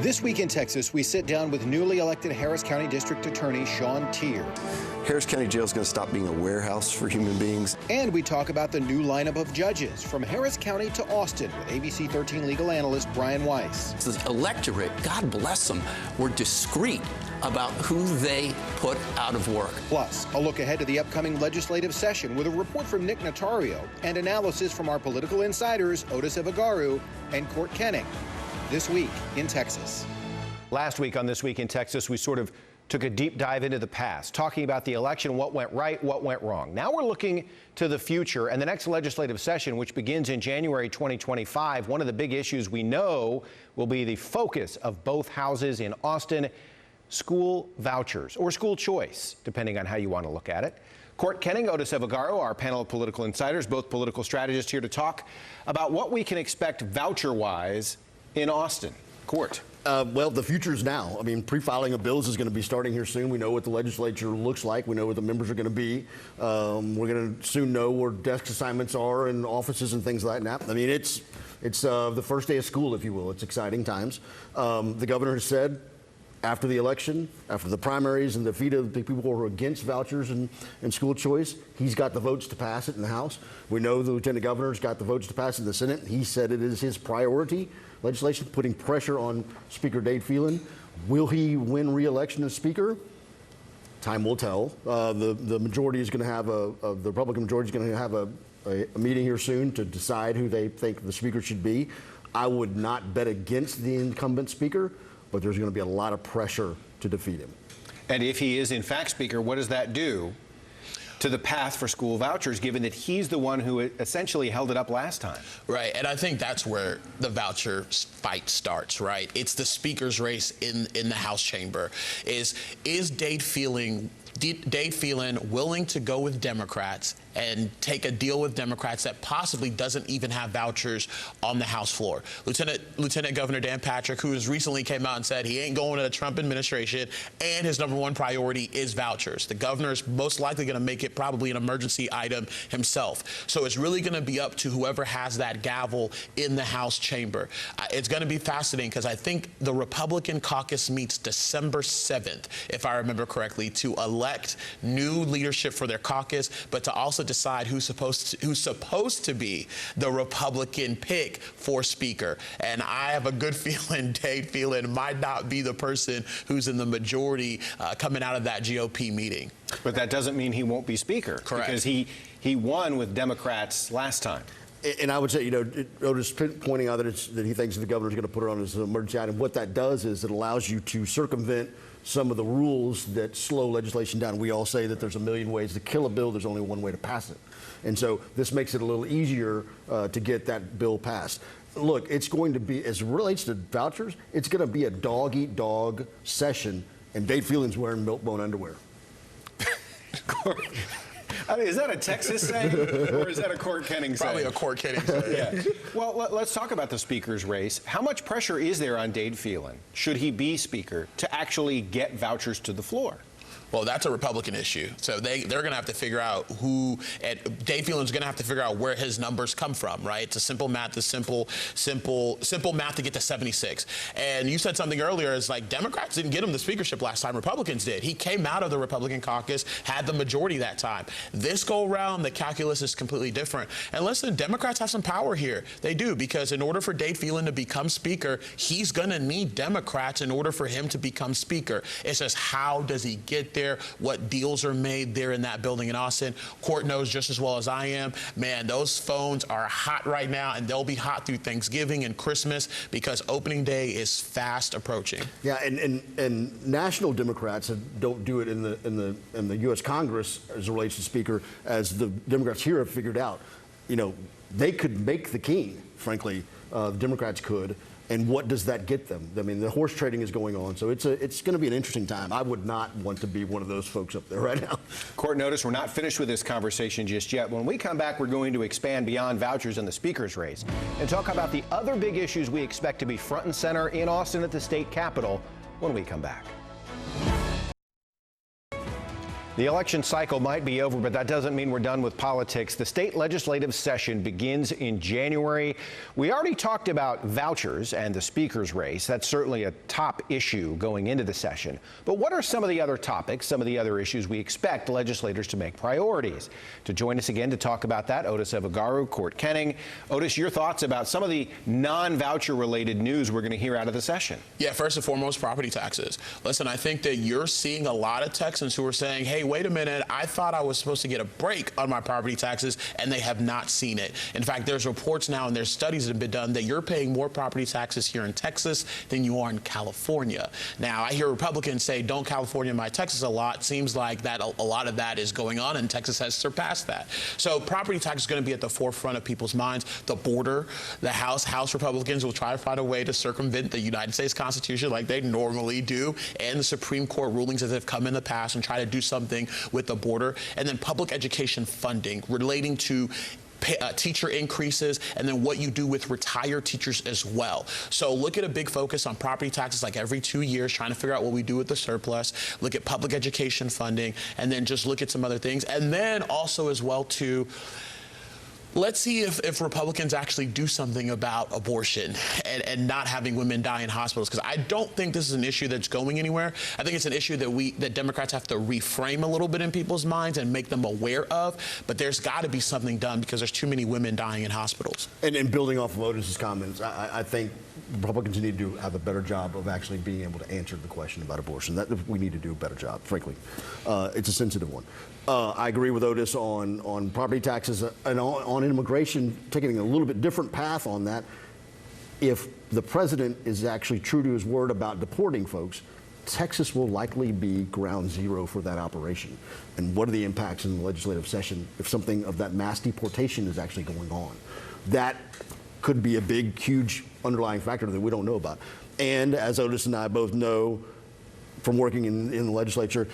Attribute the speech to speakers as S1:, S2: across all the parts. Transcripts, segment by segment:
S1: This week in Texas, we sit down with newly elected Harris County District Attorney Sean Teare.
S2: Harris County Jail is going to stop being a warehouse for human beings.
S1: And we talk about the new lineup of judges from Harris County to Austin with ABC13 legal analyst Brian Weiss.
S3: The electorate, God bless them, were discreet about who they put out of work.
S1: Plus, a look ahead to the upcoming legislative session with a report from Nick Notario and analysis from our political insiders Otis Evagaru and Court Kenning. This week in Texas. Last week on This Week in Texas, we sort of took a deep dive into the past, talking about the election, what went right, what went wrong. Now we're looking to the future and the next legislative session, which begins in January 2025. One of the big issues we know will be the focus of both houses in Austin, school vouchers or school choice, depending on how you want to look at it. Court Kenning, Otis Evagaru, our panel of political insiders, both political strategists, here to talk about what we can expect voucher-wise in Austin. Court.
S4: Well, the future's now. I mean, pre-filing of bills is going to be starting here soon. We know what the legislature looks like. We know what the members are going to be. We're going to soon know where desk assignments are and offices and things like that. I mean, it's the first day of school, if you will. It's exciting times. The governor has said after the election, after the primaries and the defeat of the people who are against vouchers and school choice, he's got the votes to pass it in the House. We know the lieutenant governor's got the votes to pass it in the Senate. He said it is his priority legislation, putting pressure on Speaker Dade Phelan. Will he win re-election as Speaker? Time will tell. The majority is going to have the Republican majority is going to have a meeting here soon to decide who they think the Speaker should be. I would not bet against the incumbent Speaker, but there's going to be a lot of pressure to defeat him.
S1: And if he is in fact Speaker, what does that do to the path for school vouchers, given that he's the one who essentially held it up last time?
S5: Right, and I think that's where the voucher fight starts, right? It's the Speaker's race in the House chamber. Is Dade Phelan willing to go with Democrats and take a deal with Democrats that possibly doesn't even have vouchers on the House floor? Lieutenant Governor Dan Patrick, who has recently came out and said he ain't going to the Trump administration and his #1 priority is vouchers. The governor is most likely going to make it probably an emergency item himself. So it's really going to be up to whoever has that gavel in the House chamber. It's going to be fascinating because I think the Republican caucus meets December 7th, if I remember correctly, to elect new leadership for their caucus, but to also decide who's supposed to be the Republican pick for Speaker. And I have a good feeling Dade Phelan might not be the person who's in the majority coming out of that GOP meeting.
S1: But that doesn't mean he won't be Speaker.
S5: Correct.
S1: Because he won with Democrats last time.
S4: And I would say, Otis pointing out that he thinks the governor's going to put it on as an emergency item. What that does is it allows you to circumvent some of the rules that slow legislation down. We all say that there's a million ways to kill a bill. There's only one way to pass it. And so this makes it a little easier to get that bill passed. Look, it's going to be, as it relates to vouchers, it's going to be a dog-eat-dog session, and Dade Phelan's wearing milk-bone underwear.
S1: I mean, is that a Texas saying, or is that a Court Kenning saying?
S5: Probably a Court Kenning saying.
S1: Yeah. Well, let's talk about the Speaker's race. How much pressure is there on Dade Phelan, should he be Speaker, to actually get vouchers to the floor?
S5: Well, that's a Republican issue. So they're going to have to figure out who, and Dade Phelan's going to have to figure out where his numbers come from, right? It's a simple math, simple math to get to 76. And you said something earlier, it's like Democrats didn't get him the speakership last time, Republicans did. He came out of the Republican caucus, had the majority that time. This go around, the calculus is completely different. And listen, Democrats have some power here. They do, because in order for Dade Phelan to become Speaker, he's going to need Democrats in order for him to become Speaker. It's just how does he get there? What deals are made there in that building in Austin? Court knows just as well as I am. Man, those phones are hot right now, and they'll be hot through Thanksgiving and Christmas because opening day is fast approaching.
S4: Yeah, and national Democrats don't do it in the U.S. Congress as it relates to Speaker, as the Democrats here have figured out. They could make the king, frankly. The Democrats could. And what does that get them? I mean, the horse trading is going on, so it's going to be an interesting time. I would not want to be one of those folks up there right now.
S1: Court, notice we're not finished with this conversation just yet. When we come back, we're going to expand beyond vouchers and the Speaker's race and talk about the other big issues we expect to be front and center in Austin at the state capitol when we come back. The election cycle might be over, but that doesn't mean we're done with politics. The state legislative session begins in January. We already talked about vouchers and the speaker's race. That's certainly a top issue going into the session. But what are some of the other topics, some of the other issues we expect legislators to make priorities? To join us again to talk about that, Otis Evagaru, Court Kenning. Otis, your thoughts about some of the non-voucher related news we're going to hear out of the session?
S5: Yeah, first and foremost, property taxes. Listen, I think that you're seeing a lot of Texans who are saying, hey, wait a minute, I thought I was supposed to get a break on my property taxes, and they have not seen it. In fact, there's reports now and there's studies that have been done that you're paying more property taxes here in Texas than you are in California. Now, I hear Republicans say, don't California my Texas a lot. Seems like that a lot of that is going on, and Texas has surpassed that. So property tax is going to be at the forefront of people's minds. The border, the House Republicans will try to find a way to circumvent the United States Constitution like they normally do, and the Supreme Court rulings that have come in the past, and try to do something with the border. And then public education funding relating to teacher increases, and then what you do with retired teachers as well. So look at a big focus on property taxes like every 2 years, trying to figure out what we do with the surplus, look at public education funding, and then just look at some other things. And then also as well too, let's see if Republicans actually do something about abortion and not having women die in hospitals, because I don't think this is an issue that's going anywhere. I think it's an issue that Democrats have to reframe a little bit in people's minds and make them aware of. But there's got to be something done because there's too many women dying in hospitals.
S4: And building off of Otis's comments, I think Republicans need to have a better job of actually being able to answer the question about abortion. We need to do a better job, frankly. It's a sensitive one. I agree with Otis on property taxes and on immigration, taking a little bit different path on that. If the president is actually true to his word about deporting folks, Texas will likely be ground zero for that operation. And what are the impacts in the legislative session if something of that mass deportation is actually going on? That could be a big, huge underlying factor that we don't know about. And as Otis and I both know from working in the legislature,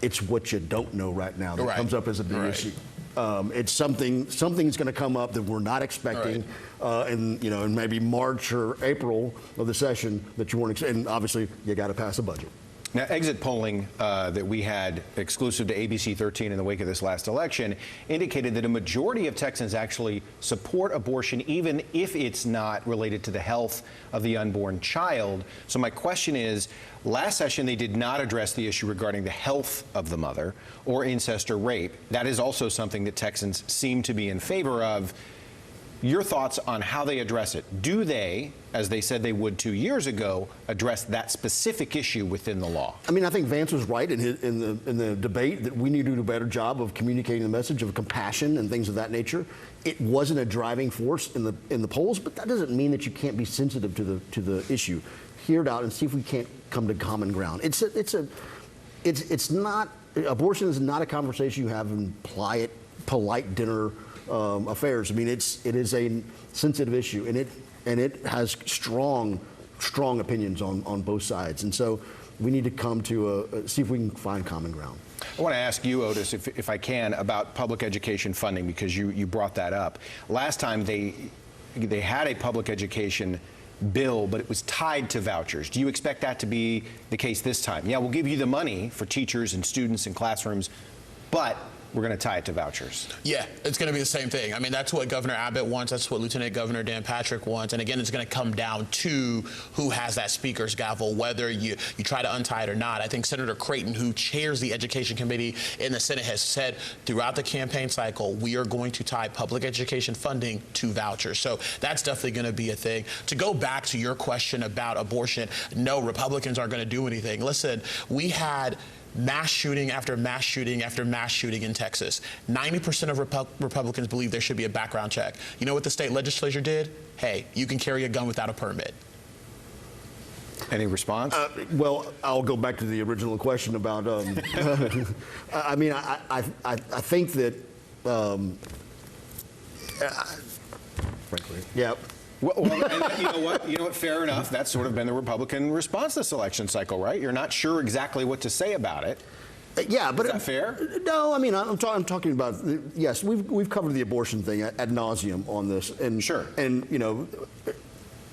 S4: it's what you don't know right now that comes up as a big issue. It's something's going to come up that we're not expecting in maybe March or April of the session that you weren't expecting. And obviously, you got to pass a budget.
S1: Now, exit polling that we had exclusive to ABC13 in the wake of this last election indicated that a majority of Texans actually support abortion, even if it's not related to the health of the unborn child. So my question is, last session they did not address the issue regarding the health of the mother or incest or rape. That is also something that Texans seem to be in favor of. Your thoughts on how they address it? Do they, as they said they would 2 years ago, address that specific issue within the law?
S4: I mean, I think Vance was right in the debate that we need to do a better job of communicating the message of compassion and things of that nature. It wasn't a driving force in the polls, but that doesn't mean that you can't be sensitive to the issue. Hear it out and see if we can't come to common ground. It's not, abortion is not a conversation you have in polite dinner affairs. I mean, it is a sensitive issue, and it has strong opinions on both sides. And so we need to come to see if we can find common ground.
S1: I want to ask you, Otis, if I can, about public education funding, because you brought that up. Last time they had a public education bill, but it was tied to vouchers. Do you expect that to be the case this time? Yeah, we'll give you the money for teachers and students and classrooms, but we're going to tie it to vouchers.
S5: Yeah, it's going to be the same thing. I mean, that's what Governor Abbott wants. That's what Lieutenant Governor Dan Patrick wants. And again, it's going to come down to who has that speaker's gavel, whether you try to untie it or not. I think Senator Creighton, who chairs the Education Committee in the Senate, has said throughout the campaign cycle, we are going to tie public education funding to vouchers. So that's definitely going to be a thing. To go back to your question about abortion, no, Republicans aren't going to do anything. Listen, we had mass shooting after mass shooting after mass shooting in Texas. 90% of Republicans believe there should be a background check. You know what the state legislature did? Hey, you can carry a gun without a permit.
S1: Any response?
S4: Well, I'll go back to the original question about. I mean, I think that. Frankly, yeah.
S1: Well, and you know what? Fair enough. That's sort of been the Republican response this election cycle, right? You're not sure exactly what to say about it.
S4: Yeah, but
S1: is that fair?
S4: No, I mean, I'm talking about, yes, we've covered the abortion thing ad nauseum on this, and
S1: sure,
S4: and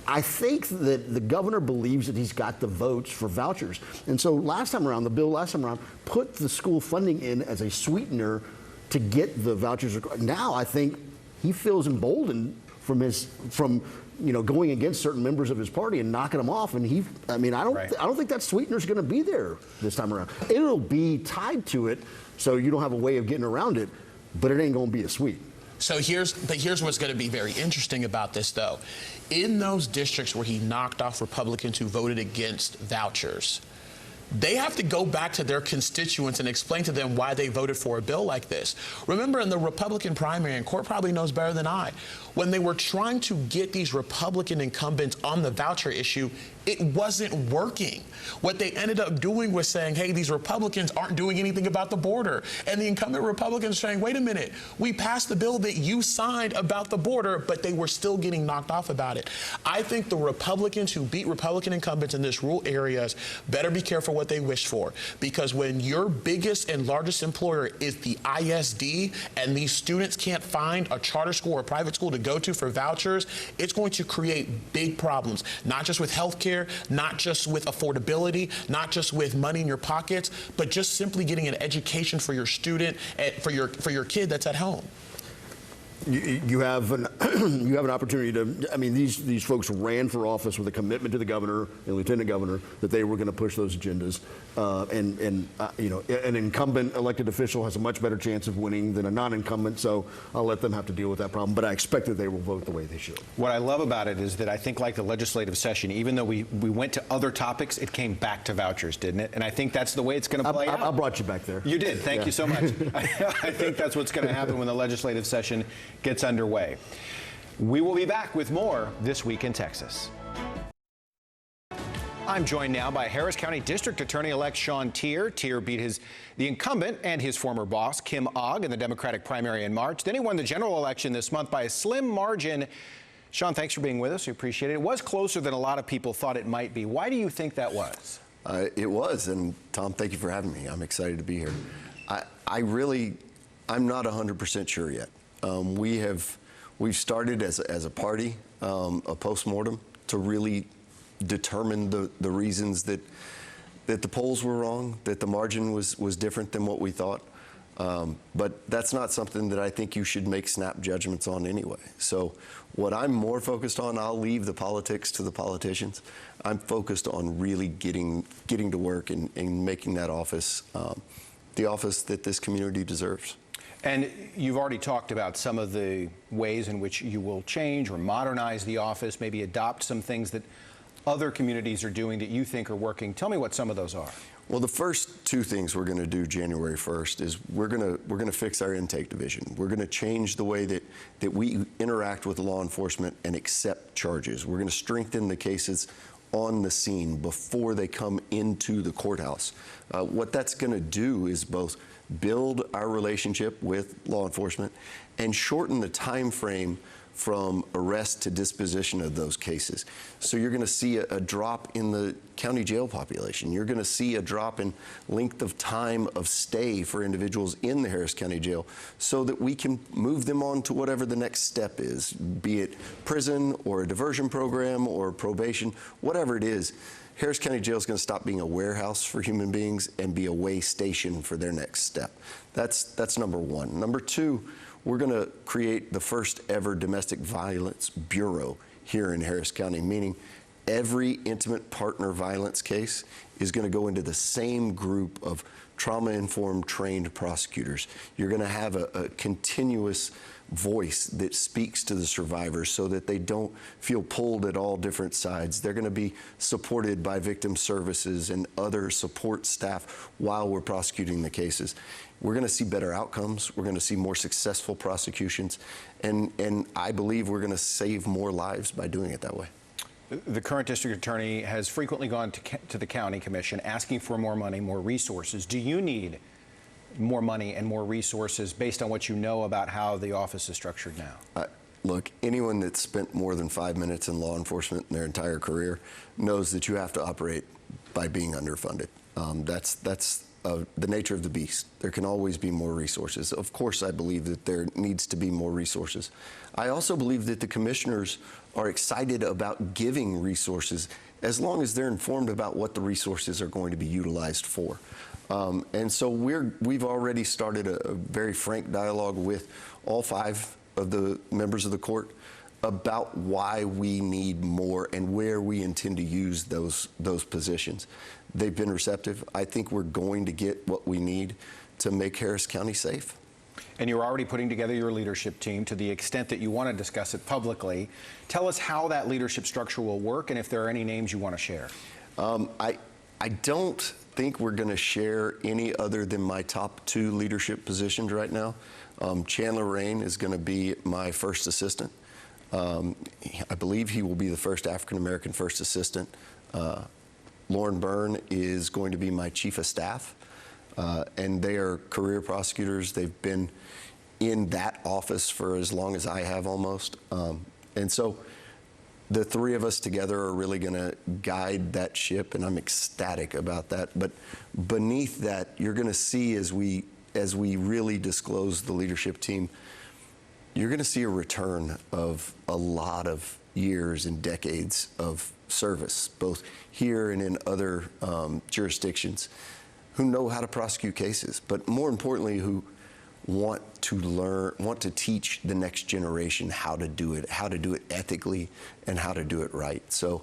S4: I think that the governor believes that he's got the votes for vouchers. And so the bill last time around put the school funding in as a sweetener to get the vouchers. Now I think he feels emboldened from going against certain members of his party and knocking them off. And I don't think that sweetener's going to be there this time around. It'll be tied to it, so you don't have a way of getting around it, but it ain't going to be a sweep.
S5: So here's what's going to be very interesting about this, though. In those districts where he knocked off Republicans who voted against vouchers, they have to go back to their constituents and explain to them why they voted for a bill like this. Remember, in the Republican primary, and Court probably knows better than I, when they were trying to get these Republican incumbents on the voucher issue, it wasn't working. What they ended up doing was saying, hey, these Republicans aren't doing anything about the border. And the incumbent Republicans saying, wait a minute, we passed the bill that you signed about the border, but they were still getting knocked off about it. I think the Republicans who beat Republican incumbents in this rural areas better be careful what they wish for, because when your biggest and largest employer is the ISD and these students can't find a charter school or a private school to go to for vouchers, it's going to create big problems, not just with health care, not just with affordability, not just with money in your pockets, but just simply getting an education for your student, for your kid that's at home.
S4: You have an opportunity to. I mean, these folks ran for office with a commitment to the governor and lieutenant governor that they were going to push those agendas. An incumbent elected official has a much better chance of winning than a non-incumbent. So I'll let them have to deal with that problem. But I expect that they will vote the way they should.
S1: What I love about it is that I think, like the legislative session, even though we went to other topics, it came back to vouchers, didn't it? And I think that's the way it's going to play out.
S4: I brought you back there.
S1: You did. Thank you so much. I think that's what's going to happen when the legislative session gets underway. We will be back with more This Week in Texas. I'm joined now by Harris County District Attorney-elect Sean Teare. Teare beat the incumbent and his former boss, Kim Ogg, in the Democratic primary in March. Then he won the general election this month by a slim margin. Sean, thanks for being with us. We appreciate it. It was closer than a lot of people thought it might be. Why do you think that was?
S2: It was, and Tom, thank you for having me. I'm excited to be here. I'm not 100% sure yet. We've started as a party a postmortem to really determine the reasons that the polls were wrong, that the margin was different than what we thought. But that's not something that I think you should make snap judgments on anyway. So what I'm more focused on, I'll leave the politics to the politicians. I'm focused on really getting to work and making that office the office that this community deserves.
S1: And you've already talked about some of the ways in which you will change or modernize the office, maybe adopt some things that other communities are doing that you think are working. Tell me what some of those are.
S2: Well, the first two things we're going to do January 1st is we're going to fix our intake division. We're going to change the way that we interact with law enforcement and accept charges. We're going to strengthen the cases on the scene before they come into the courthouse. What that's going to do is both build our relationship with law enforcement and shorten the time frame from arrest to disposition of those cases. So you're going to see a drop in the county jail population. You're going to see a drop in length of time of stay for individuals in the Harris County Jail so that we can move them on to whatever the next step is, be it prison or a diversion program or probation, whatever it is. Harris County Jail is going to stop being a warehouse for human beings and be a way station for their next step. That's number one. Number two, we're going to create the first ever domestic violence bureau here in Harris County, meaning every intimate partner violence case is going to go into the same group of trauma-informed trained prosecutors. You're going to have a continuous voice that speaks to the survivors so that they don't feel pulled at all different sides. They're going to be supported by victim services and other support staff while we're prosecuting the cases. We're going to see better outcomes. We're going to see more successful prosecutions. And I believe we're going to save more lives by doing it that way.
S1: The current district attorney has frequently gone to the county commission asking for more money, more resources. Do you need more money and more resources based on what you know about how the office is structured now?
S2: Look, anyone that's spent more than 5 minutes in law enforcement in their entire career knows that you have to operate by being underfunded. That's the nature of the beast. There can always be more resources. Of course, I believe that there needs to be more resources. I also believe that the commissioners are excited about giving resources as long as they're informed about what the resources are going to be utilized for. And so we've already started a very frank dialogue with all 5 of the members of the court about why we need more and where we intend to use those positions. They've been receptive. I think we're going to get what we need to make Harris County safe.
S1: And you're already putting together your leadership team to the extent that you want to discuss it publicly. Tell us how that leadership structure will work and if there are any names you want to share.
S2: I don't think we're going to share any other than my top 2 leadership positions right now. Chandler Rain is going to be my first assistant. I believe he will be the first African-American first assistant. Lauren Byrne is going to be my chief of staff. And they are career prosecutors. They've been in that office for as long as I have almost. And so the 3 of us together are really going to guide that ship, and I'm ecstatic about that. But beneath that, you're going to see as we really disclose the leadership team, you're going to see a return of a lot of years and decades of service, both here and in other jurisdictions, who know how to prosecute cases, but more importantly, who want to teach the next generation how to do it ethically, and how to do it right. So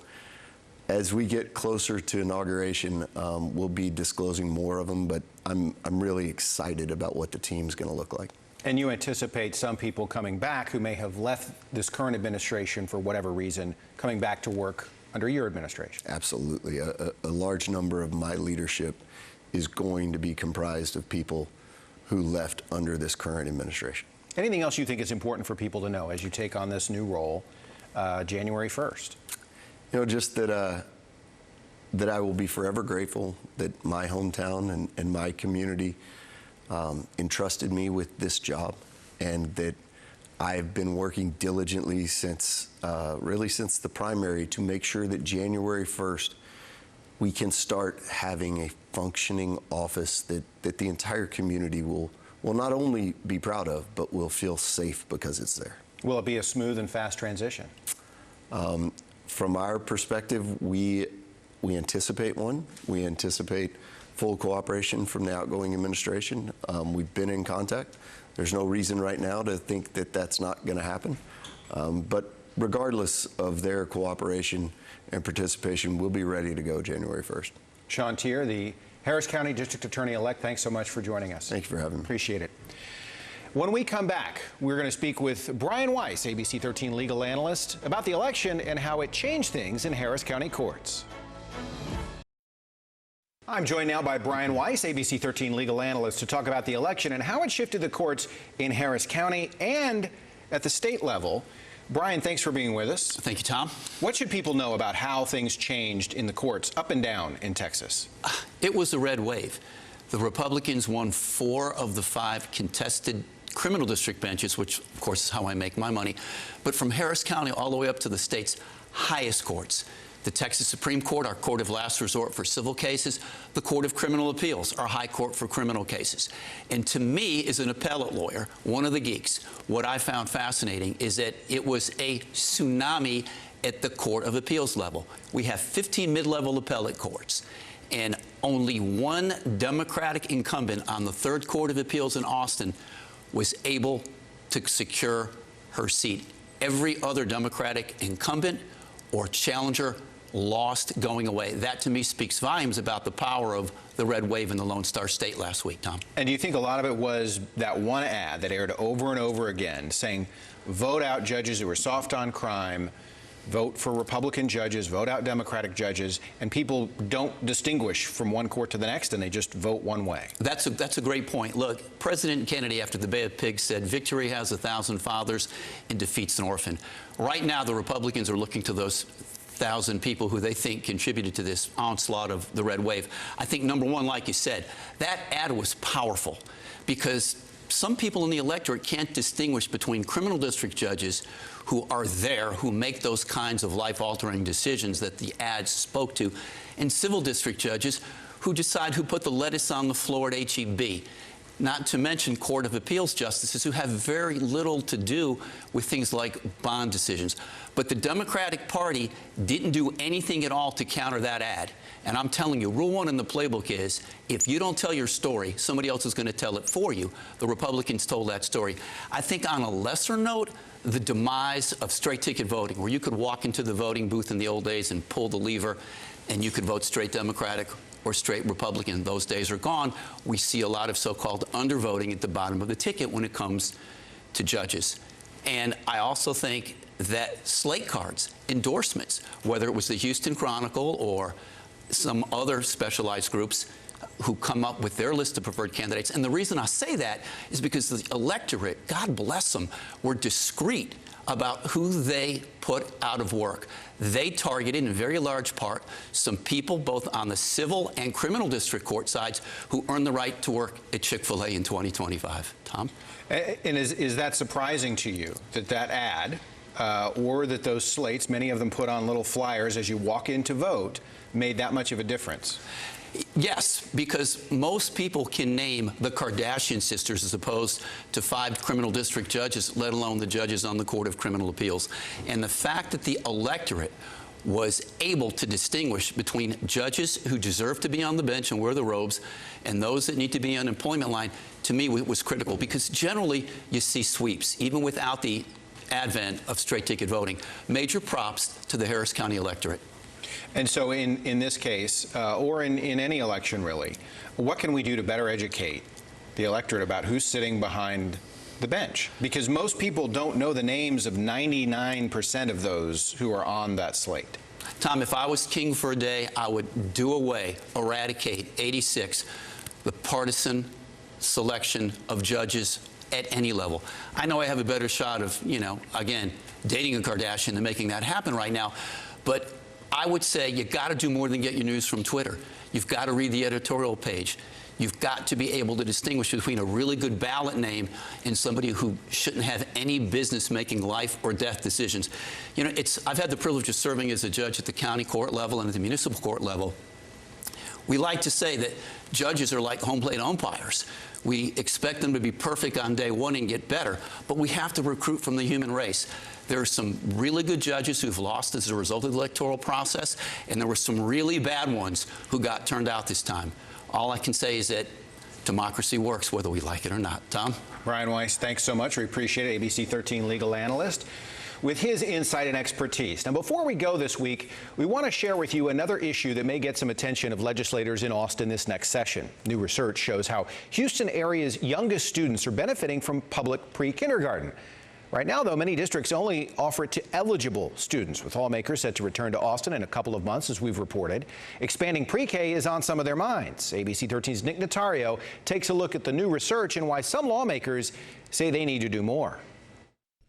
S2: as we get closer to inauguration, we'll be disclosing more of them, but I'm really excited about what the team's going to look like.
S1: And you anticipate some people coming back who may have left this current administration for whatever reason, coming back to work under your administration?
S2: Absolutely. A large number of my leadership is going to be comprised of people who left under this current administration.
S1: Anything else you think is important for people to know as you take on this new role January 1st?
S2: You know, just that I will be forever grateful that my hometown and my community entrusted me with this job, and that I've been working diligently since the primary to make sure that January 1st we can start having a functioning office that the entire community will not only be proud of, but will feel safe because it's there.
S1: Will it be a smooth and fast transition?
S2: From our perspective, we anticipate one. We anticipate full cooperation from the outgoing administration. We've been in contact. There's no reason right now to think that that's not going to happen. But regardless of their cooperation and participation, we'll be ready to go January 1st.
S1: Sean Teare, the Harris County District Attorney-elect, thanks so much for joining us.
S2: Thank you for having me.
S1: Appreciate it. When we come back, we're going to speak with Brian Weiss, ABC13 legal analyst, about the election and how it changed things in Harris County courts. I'm joined now by Brian Weiss, ABC13 legal analyst, to talk about the election and how it shifted the courts in Harris County and at the state level. Brian, thanks for being with us.
S3: Thank you, Tom.
S1: What should people know about how things changed in the courts up and down in Texas?
S3: It was a red wave. The Republicans won 4 of the 5 contested criminal district benches, which, of course, is how I make my money. But from Harris County all the way up to the state's highest courts, the Texas Supreme Court, our court of last resort for civil cases, the Court of Criminal Appeals, our high court for criminal cases. And to me, as an appellate lawyer, one of the geeks, what I found fascinating is that it was a tsunami at the Court of Appeals level. We have 15 mid-level appellate courts, and only one Democratic incumbent on the 3rd Court of Appeals in Austin was able to secure her seat. Every other Democratic incumbent or challenger lost going away. That, to me, speaks volumes about the power of the red wave in the Lone Star State last week, Tom.
S1: And do you think a lot of it was that one ad that aired over and over again saying, vote out judges who are soft on crime, vote for Republican judges, vote out Democratic judges, and people don't distinguish from one court to the next, and they just vote one way? That's
S3: a great point. Look, President Kennedy, after the Bay of Pigs, said, victory has 1,000 fathers and defeats an orphan. Right now, the Republicans are looking to those 1,000 people who they think contributed to this onslaught of the red wave. I think, number one, like you said, that ad was powerful because some people in the electorate can't distinguish between criminal district judges who are there, who make those kinds of life-altering decisions that the ads spoke to, and civil district judges who decide who put the lettuce on the floor at HEB. Not to mention Court of Appeals justices who have very little to do with things like bond decisions. But the Democratic Party didn't do anything at all to counter that ad. And I'm telling you, rule one in the playbook is, if you don't tell your story, somebody else is going to tell it for you. The Republicans told that story. I think on a lesser note, the demise of straight ticket voting, where you could walk into the voting booth in the old days and pull the lever, and you could vote straight Democratic or straight Republican. Those days are gone. We see a lot of so-called undervoting at the bottom of the ticket when it comes to judges. And I also think that slate cards, endorsements, whether it was the Houston Chronicle or some other specialized groups who come up with their list of preferred candidates. And the reason I say that is because the electorate, God bless them, were discreet about who they put out of work. They targeted, in very large part, some people both on the civil and criminal district court sides who earned the right to work at Chick-fil-A in 2025. Tom?
S1: And is that surprising to you, that ad, or that those slates, many of them put on little flyers as you walk in to vote, made that much of a difference?
S3: Yes, because most people can name the Kardashian sisters as opposed to 5 criminal district judges, let alone the judges on the Court of Criminal Appeals. And the fact that the electorate was able to distinguish between judges who deserve to be on the bench and wear the robes and those that need to be on employment line, to me, was critical, because generally you see sweeps, even without the advent of straight ticket voting. Major props to the Harris County electorate.
S1: And so in this case, or in any election really, what can we do to better educate the electorate about who's sitting behind the bench? Because most people don't know the names of 99% of those who are on that slate.
S3: Tom, if I was king for a day, I would do away, eradicate 86, the partisan selection of judges at any level. I know I have a better shot of, again, dating a Kardashian than making that happen right now, but I would say you got to do more than get your news from Twitter. You've got to read the editorial page. You've got to be able to distinguish between a really good ballot name and somebody who shouldn't have any business making life or death decisions. I've had the privilege of serving as a judge at the county court level and at the municipal court level. We like to say that judges are like home plate umpires. We expect them to be perfect on day one and get better, but we have to recruit from the human race. There are some really good judges who've lost as a result of the electoral process, and there were some really bad ones who got turned out this time. All I can say is that democracy works whether we like it or not. Tom?
S1: Brian Weiss, thanks so much. We appreciate it. ABC13 legal analyst with his insight and expertise. Now, before we go this week, we want to share with you another issue that may get some attention of legislators in Austin this next session. New research shows how Houston area's youngest students are benefiting from public pre-kindergarten. Right now, though, many districts only offer it to eligible students, with lawmakers set to return to Austin in a couple of months, as we've reported. Expanding pre-K is on some of their minds. ABC13's Nick Notario takes a look at the new research and why some lawmakers say they need to do more.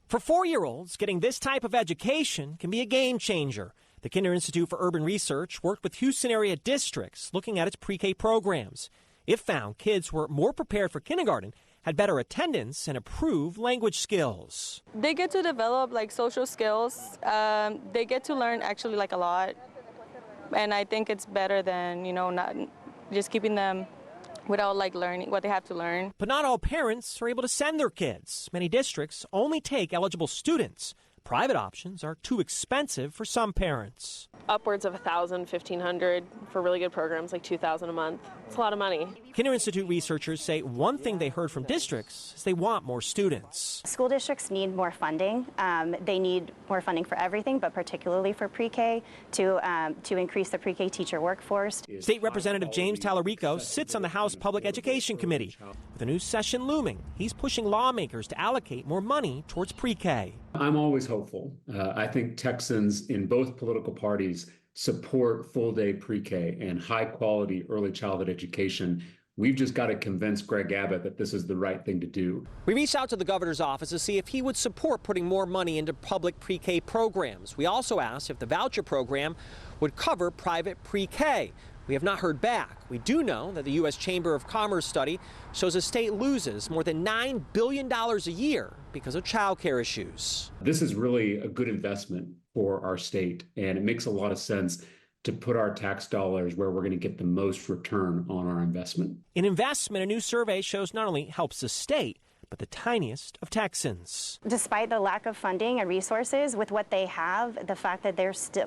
S6: For 4-year-olds, getting this type of education can be a game changer. The Kinder Institute for Urban Research worked with Houston area districts looking at its pre-K programs. It found kids were more prepared for kindergarten, had better attendance, and improved language skills.
S7: They get to develop social skills. They get to learn actually a lot. And I think it's better than, not just keeping them without learning what they have to learn.
S6: But not all parents are able to send their kids. Many districts only take eligible students. Private options are too expensive for some parents.
S8: Upwards of $1,000, $1,500 for really good programs, like $2,000 a month. It's a lot of money.
S6: Kinder Institute researchers say one thing they heard from districts is they want more students.
S9: School districts need more funding. They need more funding for everything, but particularly for pre-K to increase the pre-K teacher workforce.
S6: State Representative James Tallarico sits on the House Public Education Committee. With a new session looming, he's pushing lawmakers to allocate more money towards pre-K.
S10: I'm always hopeful. I think Texans in both political parties support full-day pre-K and high-quality early childhood education. We've just got to convince Greg Abbott that this is the right thing to do.
S6: We reached out to the governor's office to see if he would support putting more money into public pre-K programs. We also asked if the voucher program would cover private pre-K. We have not heard back. We do know that the U.S. Chamber of Commerce study shows the state loses more than $9 billion a year because of child care issues.
S10: This is really a good investment for our state, and it makes a lot of sense to put our tax dollars where we're going to get the most return on our investment.
S6: An investment, a new survey shows, not only helps the state, but the tiniest of Texans.
S9: Despite the lack of funding and resources, with what they have, the fact that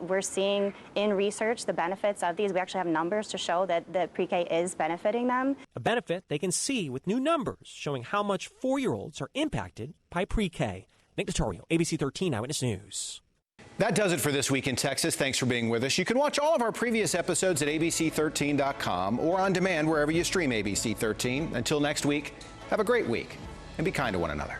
S9: we're seeing in research the benefits of these, we actually have numbers to show that the pre-K is benefiting them.
S6: A benefit they can see with new numbers showing how much 4-year-olds are impacted by pre-K. Nick Notario, ABC13 Eyewitness News.
S1: That does it for This Week in Texas. Thanks for being with us. You can watch all of our previous episodes at abc13.com or on demand wherever you stream ABC 13. Until next week, have a great week and be kind to one another.